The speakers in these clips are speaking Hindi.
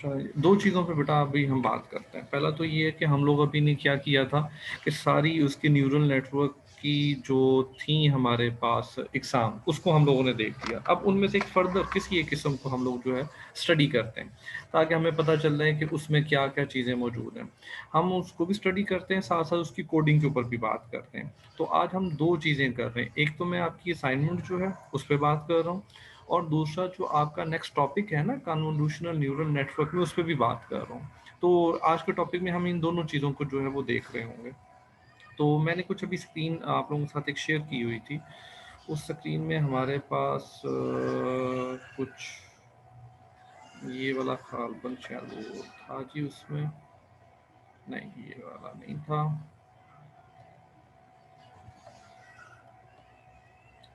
अच्छा, 2 चीज़ों पे बेटा अभी हम बात करते हैं। पहला तो ये है कि हम लोग अभी ने क्या किया था कि सारी उसकी न्यूरल नेटवर्क की जो थी हमारे पास एग्ज़ाम, उसको हम लोगों ने देख लिया। अब उनमें से एक फर्दर किसी एक किस्म को हम लोग जो है स्टडी करते हैं, ताकि हमें पता चल रहा है कि उसमें क्या-क्या चीज़ें मौजूद हैं। हम उसको भी स्टडी करते हैं, साथ-साथ उसकी कोडिंग के ऊपर भी बात करते हैं। तो आज हम 2 चीज़ें कर रहे हैं। एक तो मैं आपकी असाइनमेंट जो है, उस पे बात कर रहा हूँ, और दूसरा जो आपका नेक्स्ट टॉपिक है ना कन्वोल्यूशनल न्यूरल नेटवर्क में, उस पे भी बात कर रहा हूँ। तो आज के टॉपिक में हम इन दोनों चीज़ों को जो है वो देख रहे होंगे। तो मैंने कुछ अभी स्क्रीन आप लोगों के साथ एक शेयर की हुई थी। उस स्क्रीन में हमारे पास कुछ ये वाला कार्बन चैनल था जी उसमें। नहीं, ये वाला नहीं था,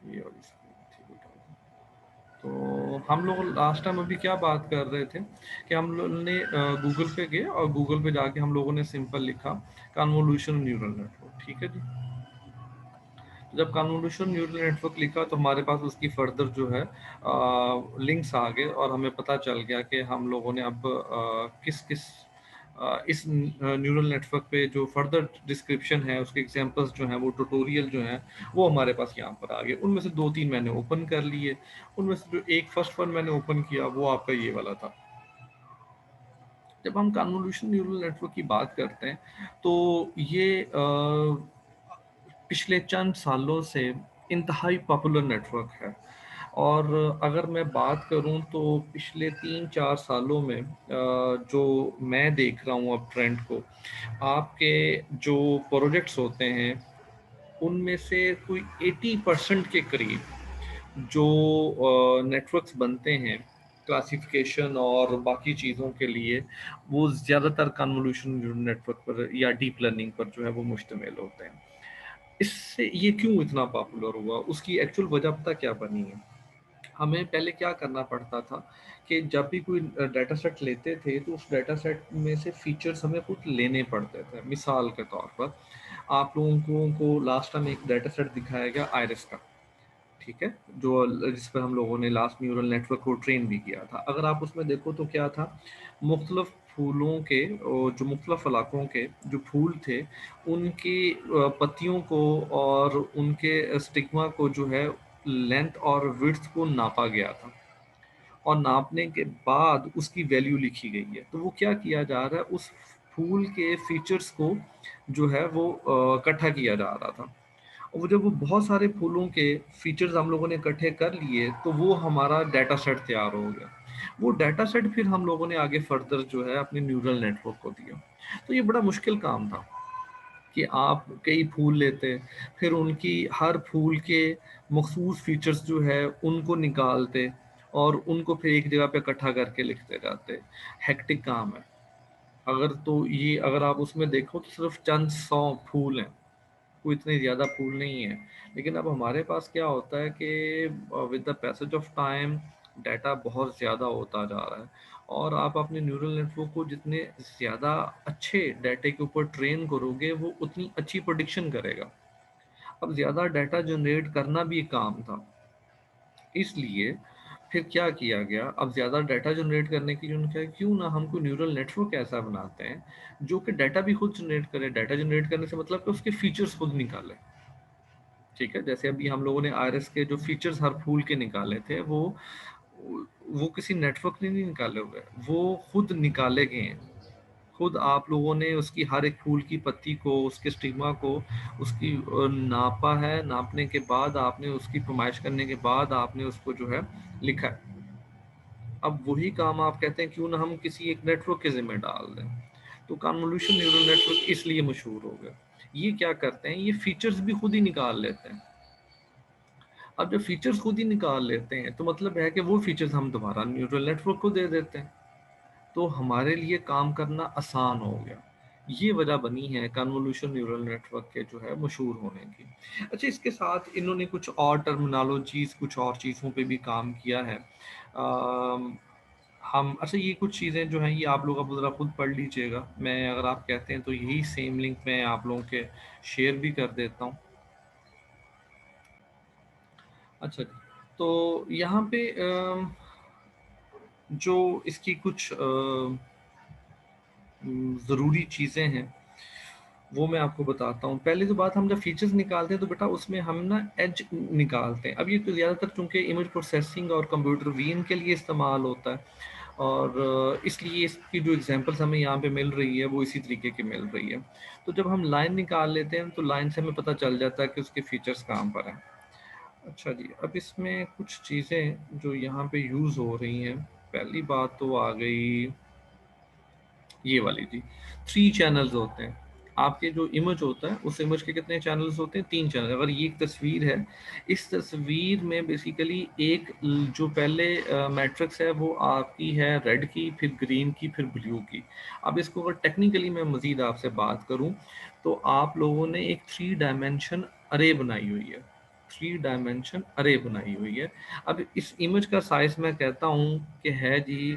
ये वाली स्क्रीन थी बेटा। तो हम लोग लास्ट टाइम अभी क्या बात कर रहे थे कि हम लोग ने गूगल पे गए और गूगल पे जाके हम लोगों ने सिंपल लिखा कन्वोल्यूशन न्यूरल नेटवर्क, ठीक है जी। तो जब कन्वोल्यूशन न्यूरल नेटवर्क लिखा तो हमारे पास उसकी फर्दर जो है लिंक्स आ गए, और हमें पता चल गया कि हम लोगों ने अब किस किस इस न्यूरल नेटवर्क पे जो फर्दर डिस्क्रिप्शन है, उसके एग्जांपल्स जो हैं, वो ट्यूटोरियल जो हैं, वो हमारे पास यहाँ पर आ गए। उनमें से 2-3 मैंने ओपन कर लिए। उनमें से जो एक फर्स्ट वन मैंने ओपन किया वो आपका ये वाला था। जब हम कन्वोल्यूशन न्यूरल नेटवर्क की बात करते हैं तो ये पिछले चंद सालों से इंतहाई पॉपुलर नेटवर्क है। और अगर मैं बात करूं तो पिछले 3-4 सालों में जो मैं देख रहा हूं अब ट्रेंड को, आपके जो प्रोजेक्ट्स होते हैं उनमें से कोई 80% के करीब जो नेटवर्क्स बनते हैं क्लासिफिकेशन और बाकी चीज़ों के लिए, वो ज़्यादातर कन्वोल्यूशन न्यूरल नेटवर्क पर या डीप लर्निंग पर जो है वो मुश्तमिल होते हैं। इससे ये क्यों इतना पॉपुलर हुआ, उसकी एक्चुअल वजह पता क्या बनी है? हमें पहले क्या करना पड़ता था कि जब भी कोई डाटा सेट लेते थे तो उस डाटा सेट में से फीचर्स हमें कुछ लेने पड़ते थे। मिसाल के तौर पर आप लोगों को लास्ट टाइम एक डाटा सेट दिखाया गया आयरिस का, ठीक है, जो जिस पर हम लोगों ने लास्ट न्यूरल नेटवर्क को ट्रेन भी किया था। अगर आप उसमें देखो तो क्या था, मुख्तलिफ फूलों के और जो मुख्तलिफ इलाकों के जो फूल थे, उनकी पत्तियों को और उनके स्टिग्मा को जो है लेंथ और विड्थ को नापा गया था, और नापने के बाद उसकी वैल्यू लिखी गई है। तो वो क्या किया जा रहा है, उस फूल के फीचर्स को जो है वो इकट्ठा किया जा रहा था। और वो जब वो बहुत सारे फूलों के फीचर्स हम लोगों ने इकट्ठे कर लिए तो वो हमारा डाटा सेट तैयार हो गया। वो डाटा सेट फिर हम लोगों ने आगे फर्दर जो है अपने न्यूरल नेटवर्क को दिया। तो ये बड़ा मुश्किल काम था कि आप कई फूल लेते, फिर उनकी हर फूल के मखसूस फीचर्स जो है उनको निकालते, और उनको फिर एक जगह पे इकट्ठा करके लिखते जाते। हेक्टिक काम है। अगर आप उसमें देखो तो सिर्फ चंद 100 फूल हैं, कोई इतने ज़्यादा फूल नहीं है। लेकिन अब हमारे पास क्या होता है कि with the passage of time data बहुत ज़्यादा होता जा रहा है, और आप अपने न्यूरल नेटवर्क को जितने ज़्यादा अच्छे डाटे के ऊपर ट्रेन करोगे वो उतनी अच्छी प्रोडिक्शन करेगा। अब ज़्यादा डाटा जनरेट करना भी एक काम था, इसलिए फिर क्या किया गया, अब ज़्यादा डाटा जनरेट करने की जो क्या, क्यों ना हम कोई न्यूरल नेटवर्क ऐसा बनाते हैं जो कि डाटा भी खुद जनरेट करे। डाटा जनरेट करने से मतलब कि उसके फीचर्स खुद निकाले, ठीक है। जैसे अभी हम लोगों ने आईरिस के जो फीचर्स हर फूल के निकाले थे, वो किसी नेटवर्क ने नहीं निकाले हुए, वो खुद निकाले गए हैं। खुद आप लोगों ने उसकी हर एक फूल की पत्ती को, उसके स्टिग्मा को, उसकी नापा है। नापने के बाद आपने उसकी पैमाइश करने के बाद आपने उसको जो है लिखा है। अब वही काम आप कहते हैं क्यों ना हम किसी एक नेटवर्क के जिम्मे डाल दें। तो कन्वोल्यूशन न्यूरल नेटवर्क इसलिए मशहूर हो गया। ये क्या करते हैं, ये फीचर्स भी खुद ही निकाल लेते हैं। अब जब फीचर्स खुद ही निकाल लेते हैं तो मतलब है कि वो फीचर्स हम दोबारा न्यूरल नेटवर्क को दे देते हैं, तो हमारे लिए काम करना आसान हो गया। ये वजह बनी है कन्वोल्यूशन न्यूरल नेटवर्क के जो है मशहूर होने की। अच्छा, इसके साथ इन्होंने कुछ और टर्मिनोलॉजीज, कुछ और चीज़ों पे भी काम किया है। अम, हम अच्छा, ये कुछ चीज़ें जो हैं ये आप लोग अब ज़रा खुद पढ़ लीजिएगा। मैं अगर आप कहते हैं तो यही सेम लिंक मैं आप लोगों के शेयर भी कर देता हूँ। अच्छा जी, तो यहाँ पे जो इसकी कुछ ज़रूरी चीज़ें हैं वो मैं आपको बताता हूँ। पहली तो बात, हम जब फीचर्स निकालते हैं तो बेटा उसमें हम ना एज निकालते हैं। अब ये तो ज़्यादातर चूँकि इमेज प्रोसेसिंग और कंप्यूटर विजन के लिए इस्तेमाल होता है, और इसलिए इसकी जो एग्जांपल्स हमें यहाँ पे मिल रही है वो इसी तरीके की मिल रही है। तो जब हम लाइन निकाल लेते हैं तो लाइन से हमें पता चल जाता है कि उसके फीचर्स कहाँ पर हैं। अच्छा जी, अब इसमें कुछ चीज़ें जो यहाँ पे यूज़ हो रही हैं, पहली बात तो आ गई ये वाली जी। 3 चैनल्स होते हैं। आपके जो इमेज होता है, उस इमेज के कितने चैनल्स होते हैं? 3 चैनल। अगर ये एक तस्वीर है, इस तस्वीर में बेसिकली एक जो पहले मैट्रिक्स है वो आपकी है रेड की, फिर ग्रीन की, फिर ब्लू की। अब इसको अगर टेक्निकली मैं मज़ीद आपसे बात करूँ, तो आप लोगों ने एक 3 डायमेंशन अरे बनाई हुई है। 3 डायमेंशन अरे बनाई हुई है। अब इस इमेज का साइज़ मैं कहता हूँ कि है जी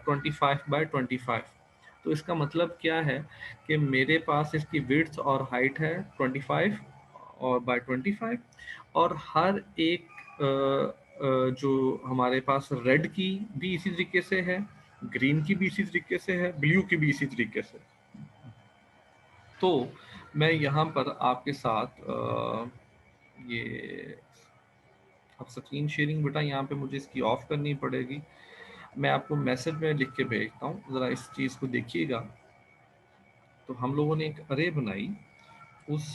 25 बाय 25। तो इसका मतलब क्या है कि मेरे पास इसकी विड्थ और हाइट है 25 और बाय 25, और हर एक जो हमारे पास रेड की भी इसी तरीके से है, ग्रीन की भी इसी तरीके से है, ब्लू की भी इसी तरीके से। तो मैं यहाँ पर आपके साथ ये, अब स्क्रीन शेयरिंग बेटा यहाँ पे मुझे इसकी ऑफ करनी पड़ेगी। मैं आपको मैसेज में लिख के भेजता हूँ, ज़रा इस चीज़ को देखिएगा। तो हम लोगों ने एक अरे बनाई, उस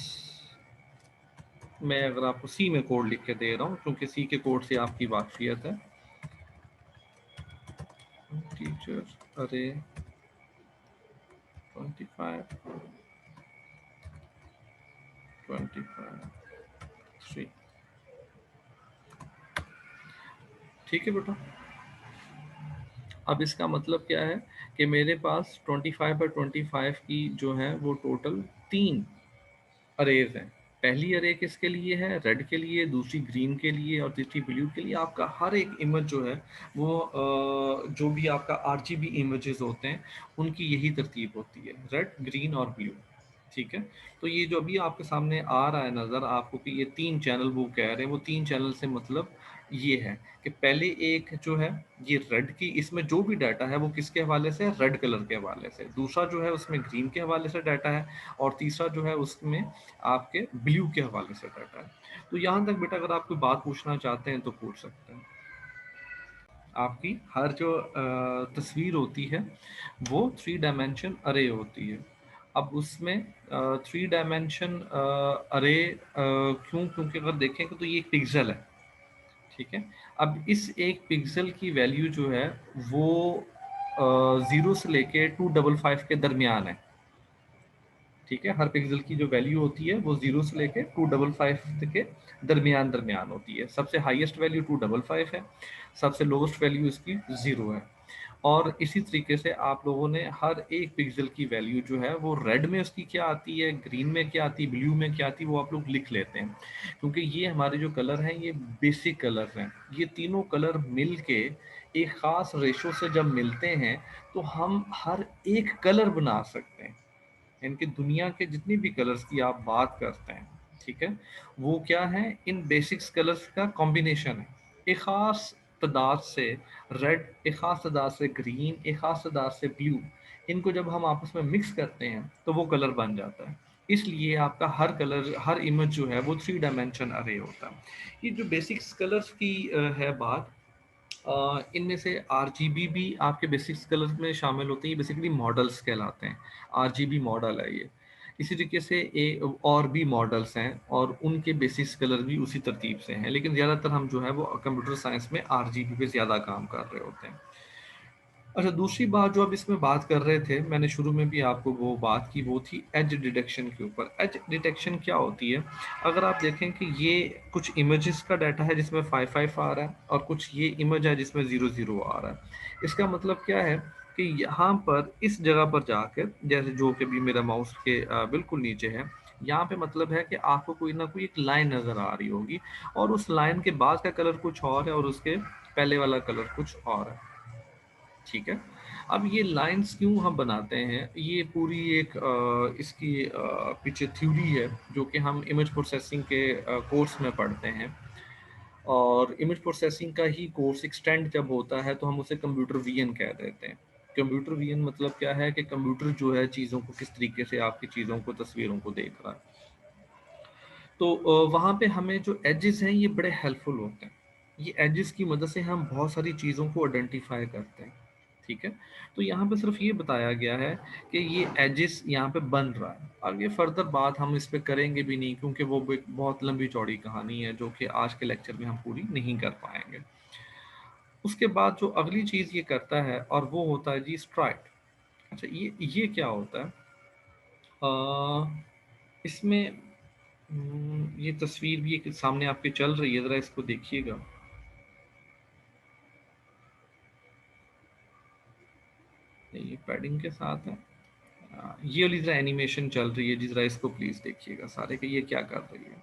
मैं अगर आपको सी में कोड लिख के दे रहा हूँ क्योंकि सी के कोड से आपकी वाकफियत है। टीचर अरे 25 25 3, ठीक है बेटा। अब इसका मतलब क्या है कि मेरे पास 25 बाय 25 की जो है वो टोटल 3 अरेज हैं। पहली अरे किसके लिए है? रेड के लिए, दूसरी ग्रीन के लिए, और तीसरी ब्लू के लिए। आपका हर एक इमेज जो है वो जो भी आपका आरजीबी इमेजेस होते हैं उनकी यही तरतीब होती है, रेड, ग्रीन और ब्लू। ठीक है। तो ये जो अभी आपके सामने आ रहा है नज़र आपको कि ये 3 चैनल वो कह रहे हैं, वो 3 चैनल से मतलब ये है कि पहले एक जो है ये रेड की, इसमें जो भी डाटा है वो किसके हवाले से है? रेड कलर के हवाले से। दूसरा जो है उसमें ग्रीन के हवाले से डाटा है, और तीसरा जो है उसमें आपके ब्लू के हवाले से डाटा है। तो यहाँ तक बेटा अगर आप कोई बात पूछना चाहते हैं तो पूछ सकते हैं। आपकी हर जो तस्वीर होती है वो 3 डायमेंशन अरे होती है। अब उसमें 3 डायमेंशन अरे क्यों? क्योंकि अगर देखें तो ये एक पिक्सल है, ठीक है। अब इस एक पिक्सल की वैल्यू जो है वो 0 से लेके 255 के दरमियान है, ठीक है। हर पिक्सल की जो वैल्यू होती है वो 0 से लेके 255 के दरमियान दरमियान होती है। सबसे हाईएस्ट वैल्यू 255 है, सबसे लोएस्ट वैल्यू इसकी 0 है। और इसी तरीके से आप लोगों ने हर एक पिक्सल की वैल्यू जो है वो रेड में उसकी क्या आती है, ग्रीन में क्या आती है, ब्लू में क्या आती है, वो आप लोग लिख लेते हैं। क्योंकि ये हमारे जो कलर हैं ये बेसिक कलर हैं। ये तीनों कलर मिल के एक ख़ास रेशो से जब मिलते हैं तो हम हर एक कलर बना सकते हैं। इनकी दुनिया के जितनी भी कलर्स की आप बात करते हैं, ठीक है, वो क्या है? इन बेसिक्स कलर्स का कॉम्बिनेशन है। एक ख़ास तादाद से रेड, एक ख़ास तादाद से ग्रीन, एक ख़ास तादाद से ब्लू, इनको जब हम आपस में मिक्स करते हैं तो वो कलर बन जाता है। इसलिए आपका हर कलर, हर इमेज जो है वो 3 डायमेंशन अरे होता है। ये जो बेसिक्स कलर्स की है बात, इनमें से आरजीबी भी आपके बेसिक्स कलर्स में शामिल होते हैं। ये बेसिकली मॉडल्स कहलाते हैं। आरजीबी मॉडल है ये। इसी तरीके से और भी मॉडल्स हैं और उनके बेसिक्स कलर भी उसी तरतीब से हैं, लेकिन ज़्यादातर हम जो है वो कंप्यूटर साइंस में आरजीबी पे ज़्यादा काम कर रहे होते हैं। अच्छा, दूसरी बात जो अब इसमें बात कर रहे थे, मैंने शुरू में भी आपको वो बात की, वो थी एज डिटेक्शन के ऊपर। एज डिटेक्शन क्या होती है? अगर आप देखें कि ये कुछ इमेजेस का डाटा है जिसमें 55 आ रहा है, और कुछ ये इमेज है जिसमें 00 आ रहा है। इसका मतलब क्या है कि यहाँ पर इस जगह पर जाकर, जैसे जो कि भी मेरा माउस के बिल्कुल नीचे है, यहाँ पे मतलब है कि आपको कोई ना कोई एक लाइन नज़र आ रही होगी, और उस लाइन के बाद का कलर कुछ और है और उसके पहले वाला कलर कुछ और है, ठीक है। अब ये लाइंस क्यों हम बनाते हैं, ये पूरी एक इसकी पीछे थ्योरी है जो कि हम इमेज प्रोसेसिंग के कोर्स में पढ़ते हैं। और इमेज प्रोसेसिंग का ही कोर्स एक्सटेंड जब होता है तो हम उसे कंप्यूटर विजन कह देते हैं। कंप्यूटर विजन मतलब क्या है कि कंप्यूटर जो है चीज़ों को किस तरीके से आपकी चीज़ों को तस्वीरों को देख रहा है। तो वहाँ पे हमें जो एजेस हैं ये बड़े हेल्पफुल होते हैं। ये एजेस की मदद से हम बहुत सारी चीज़ों को आइडेंटिफाई करते हैं। ठीक है, तो यहाँ पे सिर्फ ये बताया गया है कि ये एजेस यहाँ पे बन रहा है। आगे फर्दर बात हम इस पे करेंगे भी नहीं, क्योंकि वो एक बहुत लंबी चौड़ी कहानी है जो कि आज के लेक्चर में हम पूरी नहीं कर पाएंगे। उसके बाद जो अगली चीज़ ये करता है और वो होता है जी स्ट्राइड। अच्छा, ये क्या होता है? इसमें ये तस्वीर भी एक सामने आपके चल रही है, ज़रा इसको देखिएगा। ये पैडिंग के साथ है। ये वाली ज़रा एनिमेशन चल रही है जी, ज़रा इसको प्लीज़ देखिएगा सारे कि ये क्या कर रही है।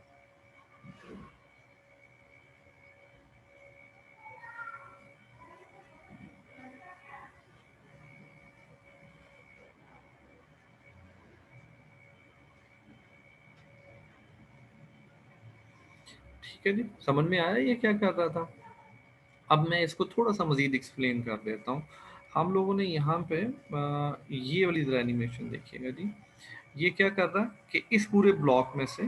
ठीक है जी, समझ में आया ये क्या कर रहा था? अब मैं इसको थोड़ा सा मज़ीद एक्सप्लेन कर देता हूँ। हम लोगों ने यहाँ पे ये वाली ज़रा एनिमेशन देखिएगा जी। ये क्या कर रहा है कि इस पूरे ब्लॉक में से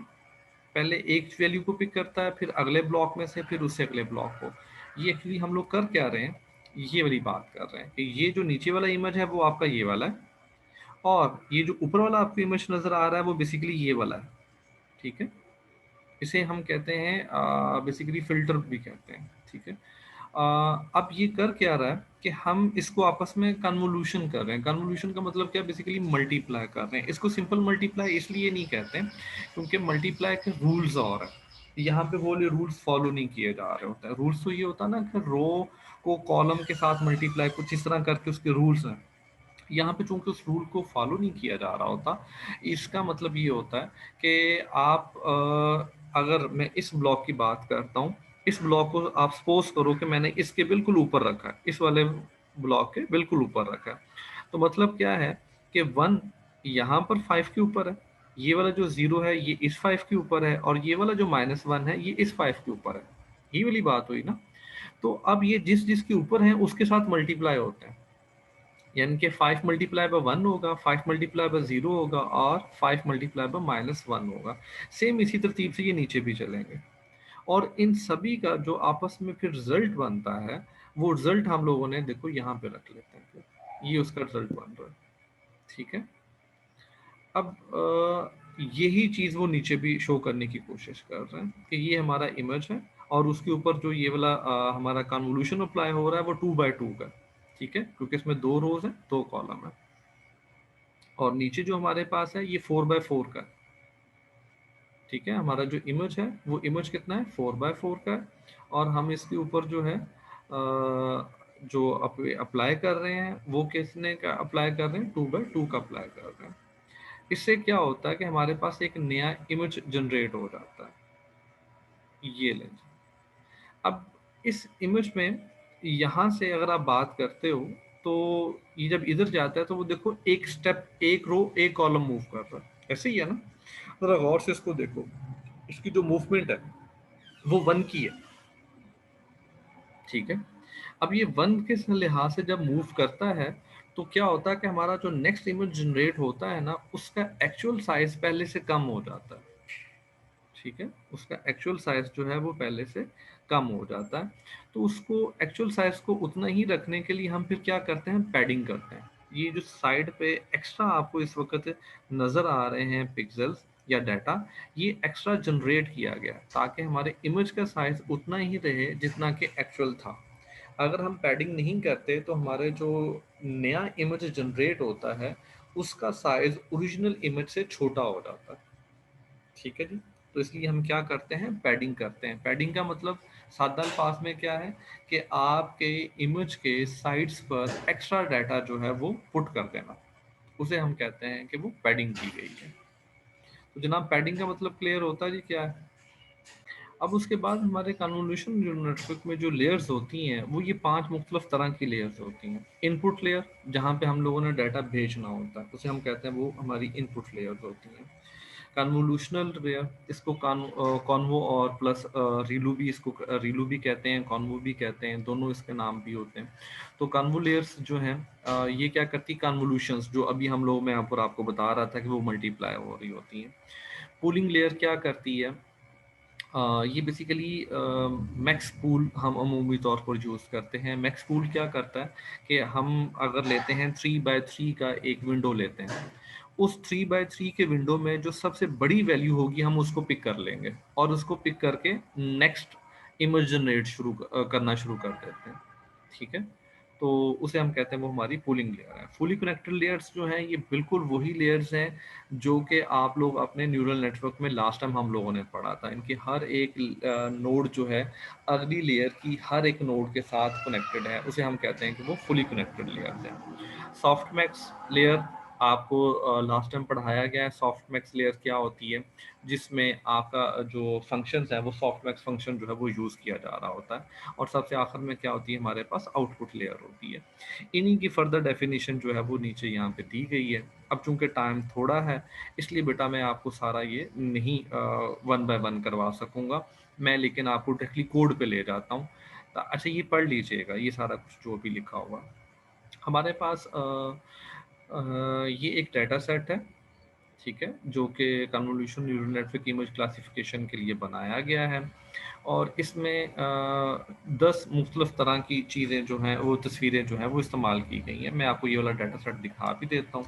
पहले एक वैल्यू को पिक करता है, फिर अगले ब्लॉक में से, फिर उससे अगले ब्लॉक को। ये एक्चुअली हम लोग कर क्या रहे हैं, ये वाली बात कर रहे हैं कि ये जो नीचे वाला इमेज है वो आपका ये वाला है, और ये जो ऊपर वाला आपको इमेज नज़र आ रहा है वो बेसिकली ये वाला है। ठीक है, इसे हम कहते हैं बेसिकली फिल्टर भी कहते हैं। ठीक है, अब ये कर क्या रहा है कि हम इसको आपस में कन्वोल्यूशन कर रहे हैं। कन्वोल्यूशन का मतलब क्या, बेसिकली मल्टीप्लाई कर रहे हैं। इसको सिंपल मल्टीप्लाई इसलिए नहीं कहते हैं क्योंकि मल्टीप्लाई के रूल्स और है, यहाँ पे वो रूल्स फॉलो नहीं किए जा रहे होते हैं। रूल्स तो ये होता है ना कि रो को कॉलम के साथ मल्टीप्लाई कुछ इस तरह करके उसके रूल्स हैं। यहाँ पे चूंकि उस रूल को फॉलो नहीं किया जा रहा होता, इसका मतलब ये होता है कि आप अगर मैं इस ब्लॉक की बात करता हूँ, इस ब्लॉक को आप सपोज करो कि मैंने इसके बिल्कुल ऊपर रखा है, इस वाले ब्लॉक के बिल्कुल ऊपर रखा है, तो मतलब क्या है कि 1 यहाँ पर 5 के ऊपर है, ये वाला जो 0 है ये इस 5 के ऊपर है, और ये वाला जो -1 है ये इस 5 के ऊपर है। ये वाली बात हुई ना। तो अब ये जिस जिसके ऊपर है उसके साथ मल्टीप्लाई होते हैं, यानी कि 5 मल्टीप्लाई बाय 1 होगा, 5 मल्टीप्लाई बाय 0 होगा, और 5 मल्टीप्लाई बाय -1 होगा। सेम इसी तरतीब से ये नीचे भी चलेंगे, और इन सभी का जो आपस में फिर रिजल्ट बनता है, वो रिजल्ट हम लोगों ने देखो यहाँ पे रख लेते हैं, फिर ये उसका रिजल्ट बन रहा है। ठीक है, अब यही चीज़ वो नीचे भी शो करने की कोशिश कर रहे हैं कि ये हमारा इमेज है, और उसके ऊपर जो ये वाला हमारा कन्वोल्यूशन अप्लाई हो रहा है वो 2 बाय 2 का। ठीक है, क्योंकि इसमें 2 रोज है, 2 कॉलम है, और नीचे जो हमारे पास है ये 4 बाय 4 का है। ठीक है, हमारा जो इमेज है वो इमेज कितना है, 4 बाय 4 का है, और हम इसके ऊपर जो है जो अप्लाई कर रहे हैं वो किसने का अप्लाई कर रहे हैं, 2 बाय 2 का अप्लाई कर रहे हैं। इससे क्या होता है कि हमारे पास एक नया इमेज जनरेट हो जाता है। ये लें जी। अब इस इमेज में यहाँ से अगर आप बात करते हो, तो ये जब इधर जाता है तो वो देखो एक स्टेप, एक रो, एक कॉलम मूव कर रहा है, ऐसे ही है ना। जरा गौर से इसको देखो, इसकी जो मूवमेंट है वो 1 की है। ठीक है, अब ये 1 के लिहाज से जब मूव करता है तो क्या होता है कि हमारा जो नेक्स्ट इमेज जनरेट होता है ना, उसका एक्चुअल साइज पहले से कम हो जाता है। ठीक है, उसका एक्चुअल साइज जो है वो पहले से कम हो जाता है। तो उसको एक्चुअल साइज को उतना ही रखने के लिए हम फिर क्या करते हैं, पैडिंग करते हैं। ये जो साइड पे एक्स्ट्रा आपको इस वक्त नज़र आ रहे हैं पिक्सेल्स या डाटा, ये एक्स्ट्रा जनरेट किया गया ताकि हमारे इमेज का साइज उतना ही रहे जितना कि एक्चुअल था। अगर हम पैडिंग नहीं करते तो हमारे जो नया इमेज जनरेट होता है उसका साइज ओरिजिनल इमेज से छोटा हो जाता है। ठीक है जी, तो इसलिए हम क्या करते हैं, पैडिंग करते हैं। पैडिंग का मतलब सादा अल्फाज में क्या है कि आपके इमेज के साइड्स पर एक्स्ट्रा डाटा जो है वो पुट कर देना, उसे हम कहते हैं कि वो पैडिंग की गई है। तो जनाब पैडिंग का मतलब क्लियर होता है जी क्या है। अब उसके बाद हमारे कन्वोल्यूशन नेटवर्क में जो लेयर्स होती हैं वो ये 5 मुख्तलिफ तरह की लेयर्स होती हैं। इनपुट लेयर, जहाँ पे हम लोगों ने डाटा भेजना होता है उसे हम कहते हैं, वो हमारी इनपुट लेयर्स होती हैं। कन्वोल्यूशनल लेयर, इसको कॉन्वो और प्लस रीलू भी, इसको रीलू भी कहते हैं, कॉन्वो भी कहते हैं, दोनों इसके नाम भी होते हैं। तो कन्वो लेयर्स जो हैं ये क्या करती, कन्वोल्यूशंस जो अभी हम लोग, मैं यहाँ पर आपको बता रहा था कि वो मल्टीप्लाई हो रही होती हैं। पूलिंग लेयर क्या करती है, ये बेसिकली मैक्स पूल हम अमूमी तौर पर यूज़ करते हैं। मैक्स पूल क्या करता है कि हम अगर लेते हैं 3x3 का एक विंडो लेते हैं, उस 3x3 के विंडो में जो सबसे बड़ी वैल्यू होगी हम उसको पिक कर लेंगे और उसको पिक करके नेक्स्ट इमेज जनरेट करना शुरू कर देते हैं। ठीक है, तो उसे हम कहते हैं, वो हमारी पूलिंग लेयर है। फुली कनेक्टेड लेयर्स जो हैं ये बिल्कुल वही लेयर्स हैं जो कि आप लोग अपने न्यूरल नेटवर्क में लास्ट टाइम हम लोगों ने पढ़ा था। इनकी हर एक नोड जो है अगली लेयर की हर एक नोड के साथ कनेक्टेड है, उसे हम कहते हैं कि वो फुली कनेक्टेड लेयर्स हैं। सॉफ्टमैक्स लेयर आपको लास्ट टाइम पढ़ाया गया है। सॉफ्टमैक्स लेयर क्या होती है, जिसमें आपका जो फंक्शंस है वो सॉफ्टमैक्स फंक्शन जो है वो यूज़ किया जा रहा होता है। और सबसे आखिर में क्या होती है, हमारे पास आउटपुट लेयर होती है। इन्हीं की फर्दर डेफिनेशन जो है वो नीचे यहाँ पे दी गई है। अब चूंकि टाइम थोड़ा है, इसलिए बेटा मैं आपको सारा ये नहीं वन बाय वन करवा सकूंगा मैं, लेकिन आपको डायरेक्टली कोड पे ले जाता हूँ। अच्छा, ये पढ़ लीजिएगा, ये सारा कुछ जो भी लिखा हुआ हमारे पास। ये एक डाटा सेट है, ठीक है, जो कि convolution neural network image classification के लिए बनाया गया है। और इसमें 10 मुख्तलिफ तरह की चीज़ें जो हैं, वो तस्वीरें जो हैं वो इस्तेमाल की गई हैं। मैं आपको ये वाला डाटा सेट दिखा भी देता हूँ।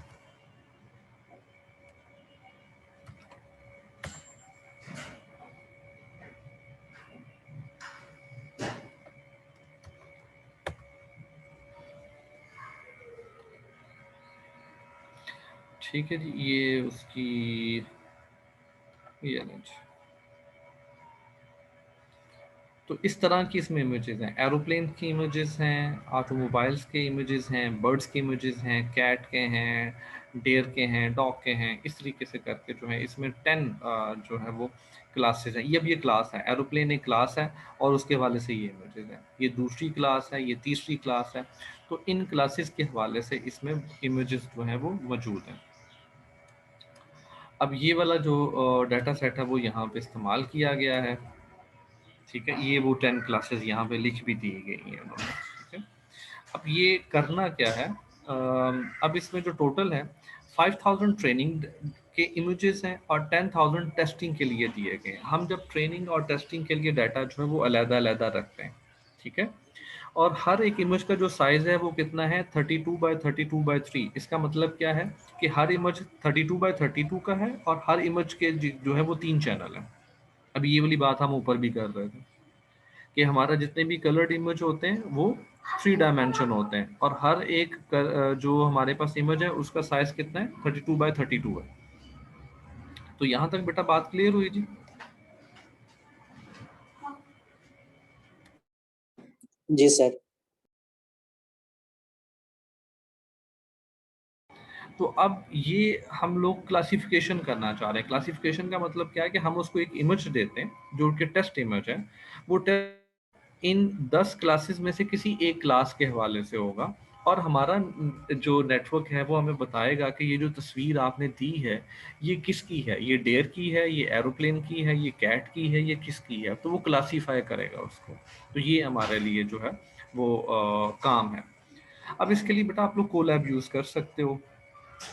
ठीक है जी, ये उसकी, ये नहीं जी। तो इस तरह की इसमें इमेजेस हैं, एरोप्लेन की इमेजेस हैं, ऑटोमोबाइल्स के इमेजेस हैं, बर्ड्स के इमेजेस हैं, कैट के हैं, डेयर के हैं, डॉग के हैं। इस तरीके से करके जो है इसमें 10 जो है वो क्लासेस हैं। ये अब ये क्लास है, एरोप्लेन एक क्लास है और उसके हवाले से ये इमेजेस हैं। ये दूसरी क्लास है, ये तीसरी क्लास है। तो इन क्लासेस के हवाले से इसमें इमेजेस जो हैं वो मौजूद हैं। अब ये वाला जो डाटा सेट है वो यहाँ पे इस्तेमाल किया गया है। ठीक है, ये वो 10 क्लासेस यहाँ पे लिख भी दी गई हैं उन्होंने। ठीक है, अब ये करना क्या है, अब इसमें जो टोटल है 5000 ट्रेनिंग के इमेजेस हैं और 10,000 टेस्टिंग के लिए दिए गए हैं। हम जब ट्रेनिंग और टेस्टिंग के लिए डाटा जो है वो अलग-अलग रखते हैं। ठीक है, और हर एक इमेज का जो साइज है वो कितना है, 32 बाय 3। इसका मतलब क्या है कि हर इमेज 32 बाय 32 का है और हर इमेज के जो है वो 3 चैनल है। अब ये वाली बात हम ऊपर भी कर रहे थे कि हमारा जितने भी कलर्ड इमेज होते हैं वो 3 डायमेंशन होते हैं और हर एक जो हमारे पास इमेज है उसका साइज कितना है, 32 बाय 32 है। तो यहाँ तक बेटा बात क्लियर हुई जी। जी सर। तो अब ये हम लोग क्लासिफिकेशन करना चाह रहे हैं। क्लासिफिकेशन का मतलब क्या है कि हम उसको एक इमेज देते हैं जो कि टेस्ट इमेज है। वो टेस्ट इन 10 क्लासेस में से किसी एक क्लास के हवाले से होगा और हमारा जो नेटवर्क है वो हमें बताएगा कि ये जो तस्वीर आपने दी है ये किसकी है, ये डेयर की है, ये एरोप्लेन की है, ये कैट की है, ये किसकी है। तो वो क्लासीफाई करेगा उसको। तो ये हमारे लिए जो है वो काम है। अब इसके लिए बेटा आप लोग कोलैब यूज़ कर सकते हो।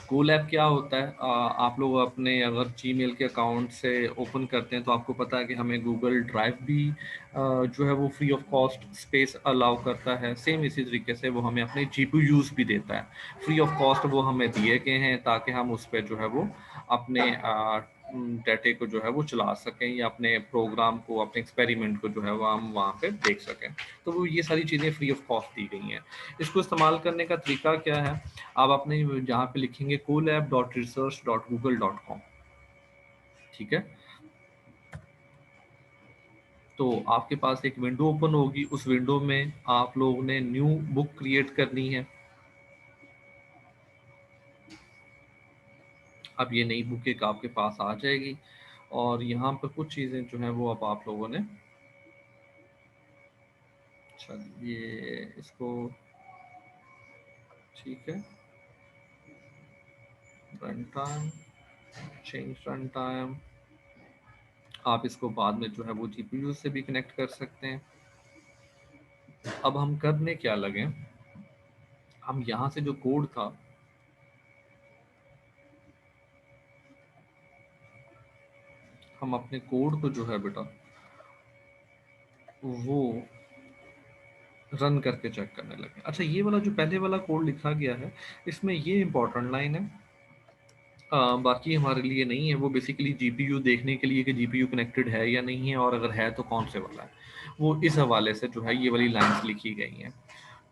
कोलैब क्या होता है, आप लोग अपने अगर जीमेल के अकाउंट से ओपन करते हैं तो आपको पता है कि हमें गूगल ड्राइव भी जो है वो free of cost space allow करता है। सेम इसी तरीके से वो हमें अपने GPUs भी देता है फ्री ऑफ कॉस्ट। वो हमें दिए गए हैं ताकि हम उस पर जो है वो अपने डाटे को जो है वो चला सकें या अपने प्रोग्राम को, अपने एक्सपेरिमेंट को जो है वो हम वहाँ पे देख सकें। तो वो ये सारी चीज़ें फ्री ऑफ कॉस्ट दी गई हैं। इसको इस्तेमाल करने का तरीका क्या है, आप अपने जहाँ पे लिखेंगे colab.research.google.com। ठीक है, तो आपके पास एक विंडो ओपन होगी, उस विंडो में आप लोगों ने न्यू बुक क्रिएट करनी है। अब ये नई बुक एक आपके पास आ जाएगी और यहाँ पर कुछ चीज़ें जो हैं वो अब आप लोगों ने, चलिए इसको, ठीक है, run time, change run time, आप इसको बाद में जो है वो जीपीयू से भी कनेक्ट कर सकते हैं। अब हम करने क्या लगे, हम यहाँ से जो कोड था हम अपने कोड को जो है बेटा वो रन करके चेक करने लगे। अच्छा, ये वाला जो पहले वाला कोड लिखा गया है इसमें ये इंपॉर्टेंट लाइन है, बाकी हमारे लिए नहीं है। वो बेसिकली जीपीयू देखने के लिए कि जीपीयू कनेक्टेड है या नहीं है, और अगर है तो कौन से वाला है, वो इस हवाले से जो है ये वाली लाइंस लिखी गई हैं।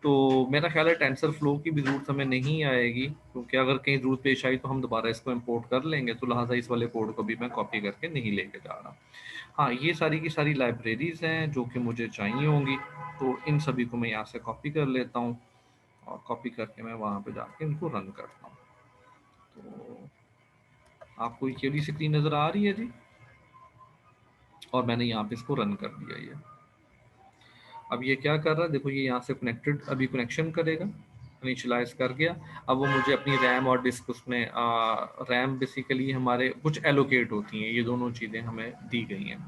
तो मेरा ख्याल है टेंसर फ्लो की भी ज़रूरत हमें नहीं आएगी, क्योंकि अगर कहीं ज़रूरत पेश आई तो हम दोबारा इसको इंपोर्ट कर लेंगे, तो लिहाजा इस वाले कोड को भी मैं कॉपी करके नहीं लेके जा रहा। हाँ, ये सारी की सारी लाइब्रेरीज़ हैं जो कि मुझे चाहिए होंगी, तो इन सभी को मैं यहाँ से कॉपी कर लेता हूँ, और कॉपी करके मैं वहाँ पे जाके इनको रन करता हूँ। तो आपको ये वाली स्क्रीन नज़र आ रही है जी, और मैंने यहाँ पे इसको रन कर दिया। ये अब ये क्या कर रहा है, देखो ये यहाँ से कनेक्टेड, अभी कनेक्शन करेगा, इनिशियलाइज कर गया। अब वो मुझे अपनी रैम और डिस्क उसमें रैम बेसिकली हमारे कुछ एलोकेट होती हैं, ये दोनों चीज़ें हमें दी गई हैं,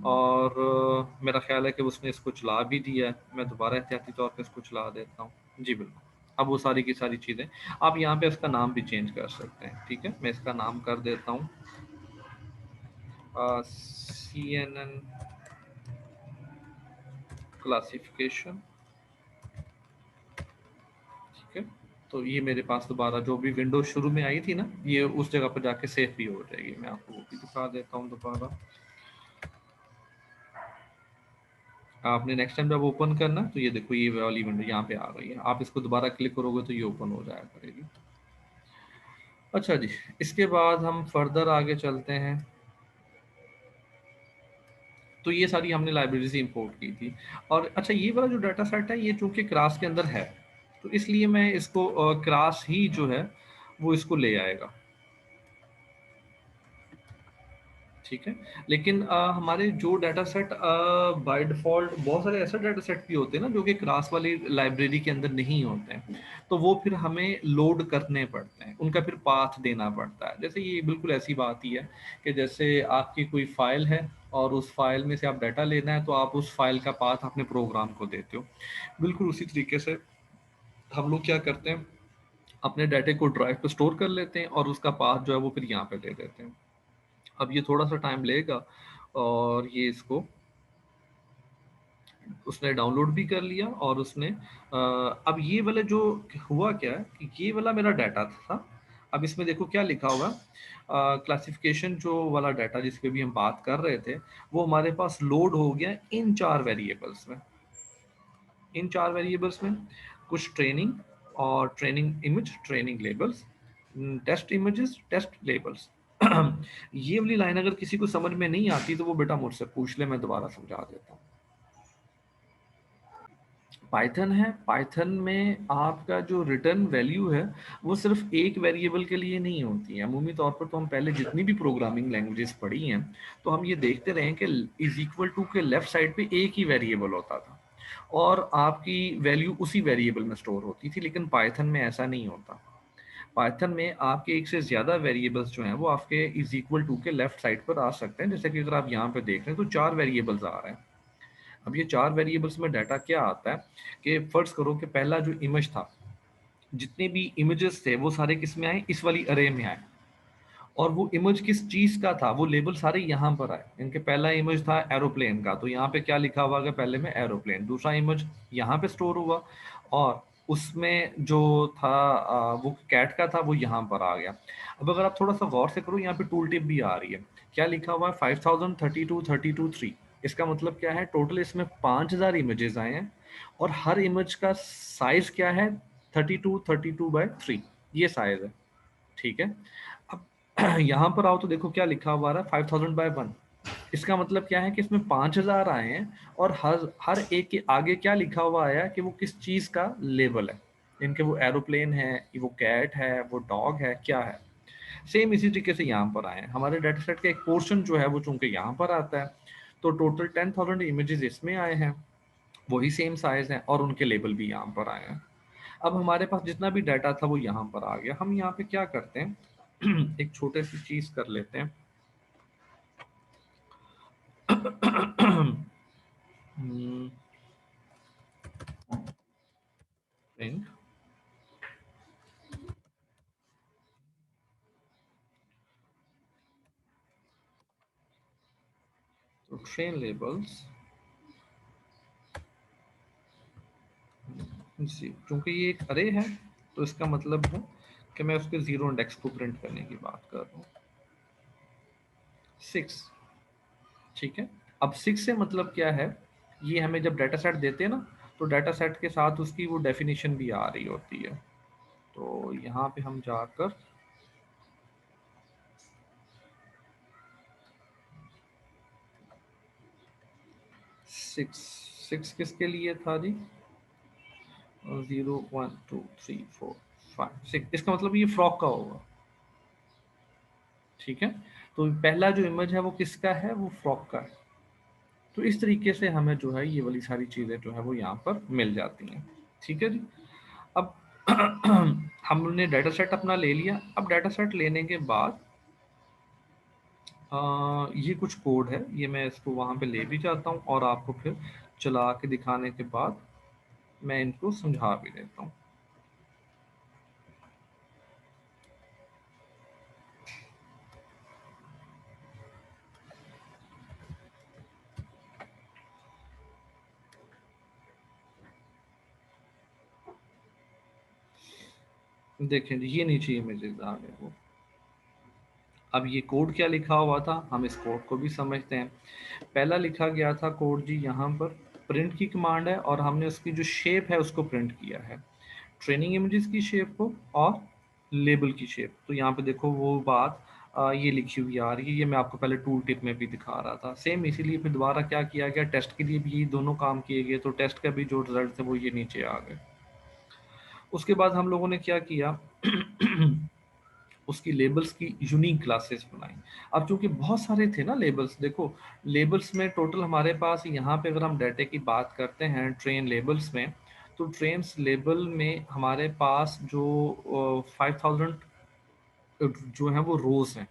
और मेरा ख्याल है कि उसने इसको चला भी दिया है। मैं दोबारा एहतियाती तौर पर इसको चला देता हूँ। जी बिल्कुल, अब वो सारी की सारी चीज़ें, आप यहाँ पे इसका नाम भी चेंज कर सकते हैं। ठीक है, मैं इसका नाम कर देता हूँ CNN क्लासिफिकेशन। ठीक है, तो ये मेरे पास दोबारा जो भी विंडो शुरू में आई थी ना, ये उस जगह पर जाके सेव भी हो जाएगी। मैं आपको वो भी दिखा देता हूँ दोबारा। आपने नेक्स्ट टाइम जब ओपन करना तो ये देखो ये वाली विंडो यहाँ पे आ गई है, आप इसको दोबारा क्लिक करोगे तो ये ओपन हो जाया करेगी। अच्छा जी, इसके बाद हम फर्दर आगे चलते हैं। तो ये सारी हमने लाइब्रेरी से इंपोर्ट की थी। और अच्छा, ये वाला जो डाटा सेट है ये चूंकि क्लास के अंदर है, तो इसलिए मैं इसको क्लास ही जो है वो इसको ले आएगा। ठीक है, लेकिन हमारे जो डाटा सेट बाय डिफ़ॉल्ट, बहुत सारे ऐसे डाटा सेट भी होते हैं ना जो कि क्लास वाली लाइब्रेरी के अंदर नहीं होते हैं, तो वो फिर हमें लोड करने पड़ते हैं, उनका फिर पाथ देना पड़ता है। जैसे ये बिल्कुल ऐसी बात ही है कि जैसे आपकी कोई फाइल है और उस फाइल में से आप डाटा लेना है, तो आप उस फाइल का पाथ अपने प्रोग्राम को देते हो। बिल्कुल उसी तरीके से हम लोग क्या करते हैं, अपने डाटे को ड्राइव पे स्टोर कर लेते हैं और उसका पाथ जो है वो फिर यहाँ पे दे देते हैं। अब ये थोड़ा सा टाइम लेगा, और ये इसको उसने डाउनलोड भी कर लिया, और उसने अब ये वाला जो हुआ क्या है कि ये वाला मेरा डाटा था। अब इसमें देखो क्या लिखा हुआ, क्लासिफिकेशन जो वाला डाटा जिसके भी हम बात कर रहे थे, वो हमारे पास लोड हो गया इन 4 वेरिएबल्स में। इन 4 वेरिएबल्स में कुछ ट्रेनिंग और training image, training labels, test images, test labels. ये वाली लाइन अगर किसी को समझ में नहीं आती तो वो बेटा मुझसे पूछ ले, मैं दोबारा समझा देता हूँ। पाइथन है, पाइथन में आपका जो रिटर्न वैल्यू है वो सिर्फ एक वेरिएबल के लिए नहीं होती है। अमूमी तौर पर तो हम पहले जितनी भी प्रोग्रामिंग लैंग्वेजेस पढ़ी हैं तो हम ये देखते रहे कि इज इक्वल टू के लेफ्ट साइड पे एक ही वेरिएबल होता था और आपकी वैल्यू उसी वेरिएबल में स्टोर होती थी, लेकिन पाइथन में ऐसा नहीं होता। पाइथन में आपके एक से ज़्यादा वेरिएबल्स जो हैं वो आपके इज इक्वल टू के लेफ्ट साइड पर आ सकते हैं। जैसे कि अगर आप यहाँ पे देख रहे हैं तो 4 वेरिएबल्स आ रहे हैं। अब ये 4 वेरिएबल्स में डाटा क्या आता है कि फर्ज करो कि पहला जो इमेज था, जितने भी इमेजेस थे वो सारे किस में आए, इस वाली अरे में आए, और वो इमेज किस चीज का था वो लेबल सारे यहाँ पर आए। इनके पहला इमेज था एरोप्लेन का, तो यहाँ पे क्या लिखा हुआ है, पहले में एरोप्लेन। दूसरा इमेज यहाँ पे स्टोर हुआ, और उसमें जो था वो कैट का था, वो यहाँ पर आ गया। अब अगर आप थोड़ा सा गौर से करो, यहाँ पे टूल टिप भी आ रही है। क्या लिखा हुआ है, 5032 इसका मतलब क्या है, टोटल इसमें 5000 इमेजेस आए हैं, और हर इमेज का साइज क्या है, 32 32 बाय 3, ये साइज है। ठीक है, अब यहाँ पर आओ तो देखो क्या लिखा हुआ है, 5000/1। इसका मतलब क्या है कि इसमें 5000 आए हैं, और हर हर एक के आगे क्या लिखा हुआ आया कि वो किस चीज का लेबल है। इनके वो एरोप्लेन है, वो कैट है, वो डॉग है, क्या है। सेम इसी तरीके से यहाँ पर आए हैं। हमारे डाटा सेट का एक पोर्शन जो है वो चूंकि यहाँ पर आता है, तो टोटल 10,000 इमेजेस इसमें आए हैं, वही सेम साइज है, और उनके लेबल भी यहाँ पर आए हैं। अब हमारे पास जितना भी डाटा था वो यहाँ पर आ गया। हम यहाँ पे क्या करते हैं, एक छोटे सी चीज कर लेते हैं। print तो ट्रेन लेबल्स क्योंकि ये एक अरे है तो इसका मतलब है कि मैं उसके जीरो इंडेक्स को प्रिंट करने की बात कर रहा हूँ। 6, ठीक है। अब 6 से मतलब क्या है, ये हमें जब डाटा सेट देते हैं ना, तो डाटा सेट के साथ उसकी वो डेफिनेशन भी आ रही होती है। तो यहाँ पे हम जाकर सिक्स किसके लिए था जी? 0 1 2 3 4 5 6, इसका मतलब ये फ्रॉक का होगा, ठीक है। तो पहला जो इमेज है वो किसका है? वो फ्रॉक का है। तो इस तरीके से हमें जो है ये वाली सारी चीजें जो है वो यहाँ पर मिल जाती हैं, ठीक है जी। अब हमने डाटा सेट अपना ले लिया। अब डाटा सेट लेने के बाद ये कुछ कोड है, ये मैं इसको वहाँ पे ले भी जाता हूँ और आपको फिर चला के दिखाने के बाद मैं इनको समझा भी देता हूँ। देखें ये नीचे इमेजेस आ गए वो। अब ये कोड क्या लिखा हुआ था, हम इस कोड को भी समझते हैं। पहला लिखा गया था कोड जी यहाँ पर प्रिंट की कमांड है और हमने उसकी जो शेप है उसको प्रिंट किया है, ट्रेनिंग इमेजेस की शेप को और लेबल की शेप। तो यहाँ पे देखो वो बात ये लिखी हुई आ रही है, ये मैं आपको पहले टूल टिप में भी दिखा रहा था सेम। इसीलिए फिर दोबारा क्या किया गया, टेस्ट के लिए भी ये दोनों काम किए गए, तो टेस्ट का भी जो रिजल्ट थे वो ये नीचे आ गए। उसके बाद हम लोगों ने क्या किया उसकी लेबल्स की यूनिक क्लासेस बनाई। अब चूंकि बहुत सारे थे ना लेबल्स, देखो लेबल्स में टोटल हमारे पास यहाँ पे अगर हम डाटे की बात करते हैं ट्रेन लेबल्स में, तो ट्रेन्स लेबल में हमारे पास जो 5000 जो है वो रोज हैं,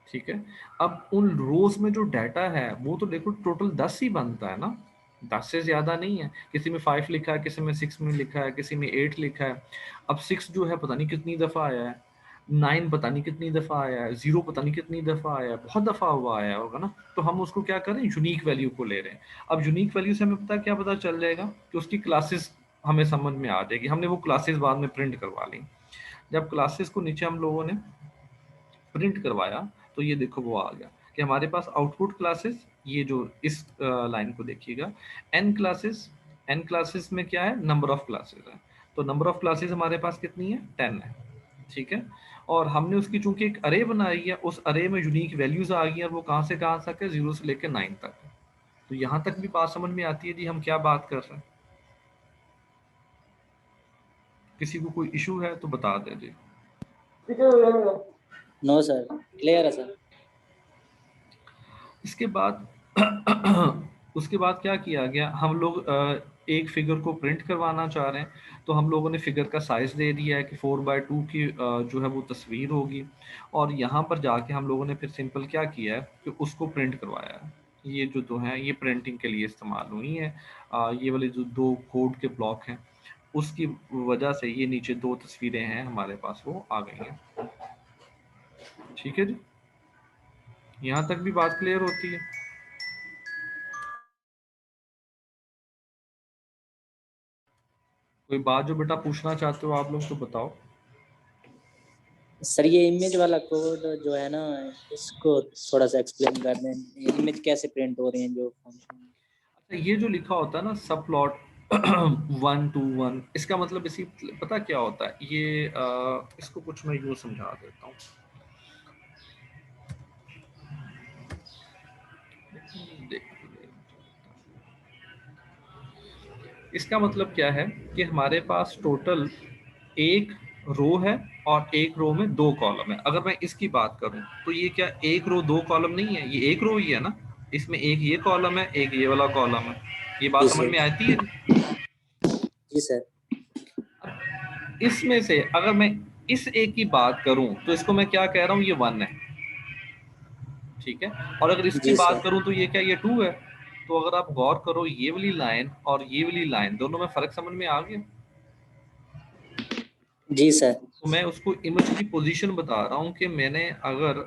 ठीक है। अब उन रोज में जो डाटा है वो तो देखो टोटल 10 ही बनता है ना, 10 से ज्यादा नहीं है। किसी में 5 लिखा है, किसी में 6 में लिखा है, किसी में 8 लिखा है। अब 6 जो है पता नहीं कितनी दफा आया है, 9 पता नहीं कितनी दफा आया है, 0 पता नहीं कितनी दफा आया है, बहुत दफा हुआ आया होगा ना। तो हम उसको क्या करें, यूनिक वैल्यू को ले रहे हैं। अब यूनिक वैल्यू से हमें क्या पता चल जाएगा कि उसकी क्लासेस हमें समझ में आ जाएगी। हमने वो क्लासेस बाद में प्रिंट करवा ली। जब क्लासेस को नीचे हम लोगों ने प्रिंट करवाया तो ये देखो वो आ गया कि हमारे पास आउटपुट क्लासेस, ये जो इस लाइन को देखिएगा, एन क्लासेस में क्या है, नंबर ऑफ क्लासेस है। तो नंबर ऑफ क्लासेस हमारे पास कितनी है, 10 है, ठीक है। और हमने उसकी चूंकि एक अरे बनाई है, उस अरे में यूनिक वैल्यूज आ गई है, वो कहाँ से कहाँ तक है, 0 से लेकर 9 तक है। तो यहाँ तक भी बात समझ में आती है जी हम क्या बात कर रहे हैं। किसी को कोई इशू है तो बता दे जी। नो सर, क्लियर है सर। इसके बाद उसके बाद क्या किया गया, हम लोग एक फिगर को प्रिंट करवाना चाह रहे हैं, तो हम लोगों ने फिगर का साइज दे दिया है कि 4/2 की जो है वो तस्वीर होगी। और यहाँ पर जाके हम लोगों ने फिर सिंपल क्या किया है कि उसको प्रिंट करवाया है। ये जो दो हैं ये प्रिंटिंग के लिए इस्तेमाल हुई हैं। ये वाले जो दो कोड के ब्लॉक हैं उसकी वजह से ये नीचे दो तस्वीरें हैं हमारे पास वो आ गई हैं, ठीक है जी। यहाँ तक भी बात क्लियर होती है। कोई बात जो बेटा पूछना चाहते हो आप लोग तो बताओ। सर ये इमेज वाला कोड जो है ना, इसको थोड़ा सा एक्सप्लेन कर दें, इमेज कैसे प्रिंट हो रही है जो फंक्शन। अच्छा ये जो लिखा होता है ना सब प्लॉट 1 to 1, इसका मतलब इसी पता क्या होता है ये इसको कुछ मैं यूँ समझा देता हूँ। इसका मतलब क्या है कि हमारे पास टोटल एक रो है और एक रो में दो कॉलम है। अगर मैं इसकी बात करूं तो ये क्या एक रो दो कॉलम नहीं है, ये एक रो ही है ना। इसमें एक ये कॉलम है, एक ये वाला कॉलम है। ये जी बात समझ सर। में आती है। जी सर। इसमें से अगर मैं इस ए की बात करूं तो इसको मैं क्या कह रहा हूं, ये 1 है, ठीक है। और अगर इसकी जी बात सर। करूं तो ये क्या, ये 2 है। तो अगर आप गौर करो, ये वाली लाइन और ये वाली लाइन दोनों में फर्क समझ में आ गया। जी सर। तो मैं उसको इमेज की पोजीशन बता रहा हूँ कि मैंने अगर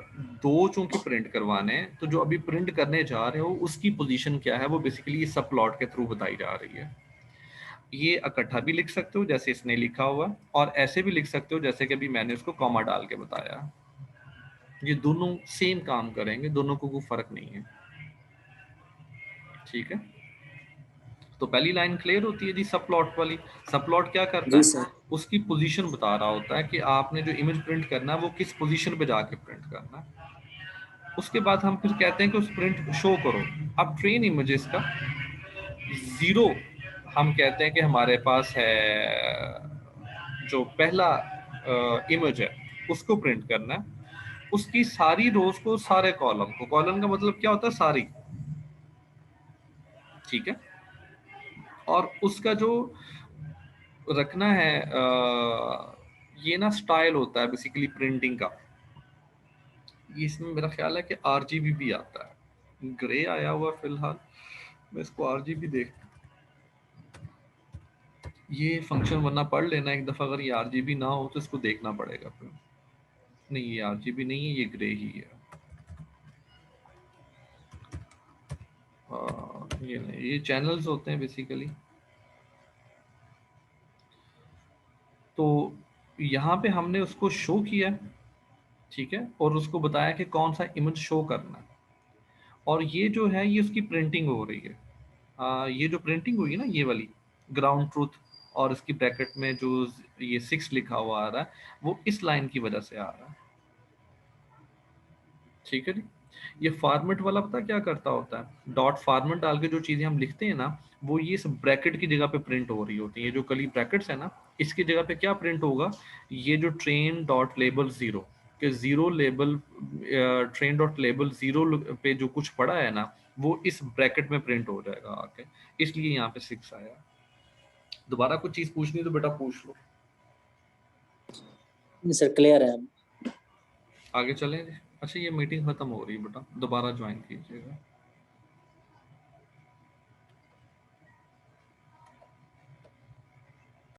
दो चूंकि प्रिंट करवाने हैं, तो जो अभी प्रिंट करने जा रहे हो उसकी पोजीशन क्या है, वो बेसिकली सब प्लॉट के थ्रू बताई जा रही है। ये इकट्ठा भी लिख सकते हो जैसे इसने लिखा हुआ, और ऐसे भी लिख सकते हो जैसे कि अभी मैंने उसको कॉमा डाल के बताया। ये दोनों सेम काम करेंगे, दोनों को कोई फर्क नहीं है, ठीक है। तो पहली लाइन क्लियर होती है जी, सब प्लॉट वाली। सब प्लॉट क्या करता जी है, सर। उसकी पोजीशन बता रहा होता है कि आपने जो इमेज प्रिंट करना है वो किस पोजीशन पे जाके प्रिंट करना है। उसके बाद हम फिर कहते हैं कि उस प्रिंट शो करो। अब ट्रेन इमेजेस का 0 हम कहते हैं कि हमारे पास है, जो पहला इमेज है उसको प्रिंट करना है, उसकी सारी रोज को, सारे कॉलम को, कॉलम का मतलब क्या होता है, सारी, ठीक है। और उसका जो रखना है, ये ना स्टाइल होता है बेसिकली प्रिंटिंग का। ये इसमें मेरा ख्याल है कि आरजीबी भी आता है, ग्रे आया हुआ फिलहाल, मैं इसको आरजीबी देख, ये फंक्शन वरना पढ़ लेना एक दफ़ा, अगर ये आरजीबी ना हो तो इसको देखना पड़ेगा फिर। नहीं, ये आरजीबी नहीं है, ये ग्रे ही है। ये नहीं, ये चैनल्स होते हैं बेसिकली। तो यहाँ पे हमने उसको शो किया, ठीक है, और उसको बताया कि कौन सा इमेज शो करना है। और ये जो है ये उसकी प्रिंटिंग हो रही है। ये जो प्रिंटिंग हुई है ना, ये वाली ग्राउंड ट्रूथ, और इसकी ब्रैकेट में जो ये 6 लिखा हुआ आ रहा है, वो इस लाइन की वजह से आ रहा है, ठीक है जी। ये फॉर्मेट वाला पता क्या करता होता है, डॉट फॉर्मेट डाल के जो चीजें हम लिखते हैं ना, वो ये सब ब्रैकेट की जगह पे प्रिंट हो रही होती है। ये जो कली ब्रैकेट्स है ना, इसकी जगह पे क्या प्रिंट होगा, ये जो ट्रेन डॉट लेबल 0 के 0 लेबल, ट्रेन डॉट लेबल 0 पे जो कुछ पड़ा है ना, वो इस ब्रैकेट में प्रिंट हो जाएगा आके, इसलिए यहाँ पे 6 आया। दोबारा कुछ चीज पूछनी तो बेटा पूछ लो। सर क्लियर है। आगे चलें। अच्छा, ये मीटिंग खत्म हो रही है बेटा, दोबारा ज्वाइन कीजिएगा।